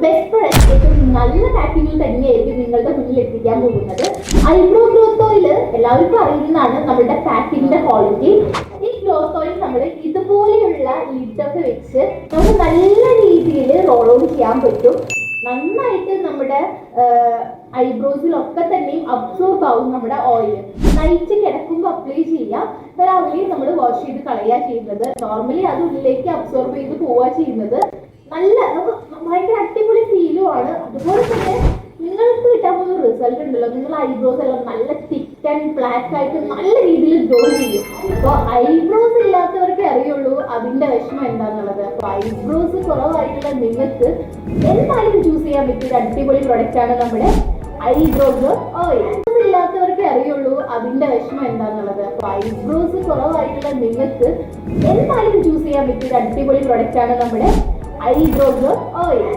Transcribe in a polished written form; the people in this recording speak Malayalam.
ബെസ്റ്റ് പ്രൊഡക്റ്റ് ഏറ്റവും നല്ല പാക്കിങ്ങിൽ തന്നെയായിരിക്കും നിങ്ങളുടെ മുന്നിൽ എത്തിക്കാൻ പോകുന്നത്. ഐബ്രോ ഗ്രോത്ത് ഓയിൽ എല്ലാവർക്കും അറിയുന്നതാണ് നമ്മുടെ പാക്കിങ്ങിന്റെ ക്വാളിറ്റി. ഈ ഗ്രോത്ത് ഓയിൽ നമ്മൾ ഇതുപോലെയുള്ള ലിഡൊക്കെ വെച്ച് നമുക്ക് നല്ല രീതിയിൽ റോൾ ഓൺ ചെയ്യാൻ പറ്റും. നന്നായിട്ട് നമ്മുടെ ഐബ്രോസിലൊക്കെ തന്നെയും അബ്സോർബ് ആവും നമ്മുടെ ഓയിൽ. നൈറ്റ് കിടക്കുമ്പോൾ അപ്ലൈ ചെയ്യാം, രാവിലെ നമ്മൾ വാഷ് ചെയ്ത് കളയുക ചെയ്യുന്നത്. നോർമലി അത് ഉള്ളിലേക്ക് അബ്സോർബ് ചെയ്ത് പോവുക ചെയ്യുന്നത്. നല്ല ഭയങ്കര അടിപൊളി ഫീലുമാണ്. അതുപോലെ തന്നെ നിങ്ങൾക്ക് കിട്ടാൻ പോകുന്ന റിസൾട്ട് ഉണ്ടല്ലോ, നിങ്ങൾ ഐബ്രോസ് എല്ലാം നല്ല തിക്ക് ആൻഡ് ബ്ലാക്ക് ആയിട്ട് നല്ല രീതിയിൽ ഗ്രോ ചെയ്യും. അപ്പോൾ ഐബ്രോസ് ഇല്ലാത്തവർക്കേ അറിയുള്ളൂ അതിന്റെ വിഷമം എന്താണെന്നുള്ളത്. അപ്പോൾ ഐബ്രോസ് കുറവായിട്ടുള്ള നിങ്ങൾക്ക് എന്തായാലും ചൂസ് ചെയ്യാൻ പറ്റിയ ഒരു അടിപൊളി പ്രൊഡക്റ്റ് ആണ് നമ്മുടെ ഐബ്രോസ് ഓയിൽ. ഇല്ലാത്തവർക്കേ അറിയുള്ളൂ അതിന്റെ വിഷമം എന്താണെന്നുള്ളത്. അപ്പോൾ ഐബ്രോസ് കുറവായിട്ടുള്ള നിങ്ങൾക്ക് എന്തായാലും ചൂസ് ചെയ്യാൻ പറ്റിയ ഒരു അടിപൊളി പ്രൊഡക്റ്റ് ആണ് നമ്മുടെ ഐബ്രോസ് ഓയിൽ.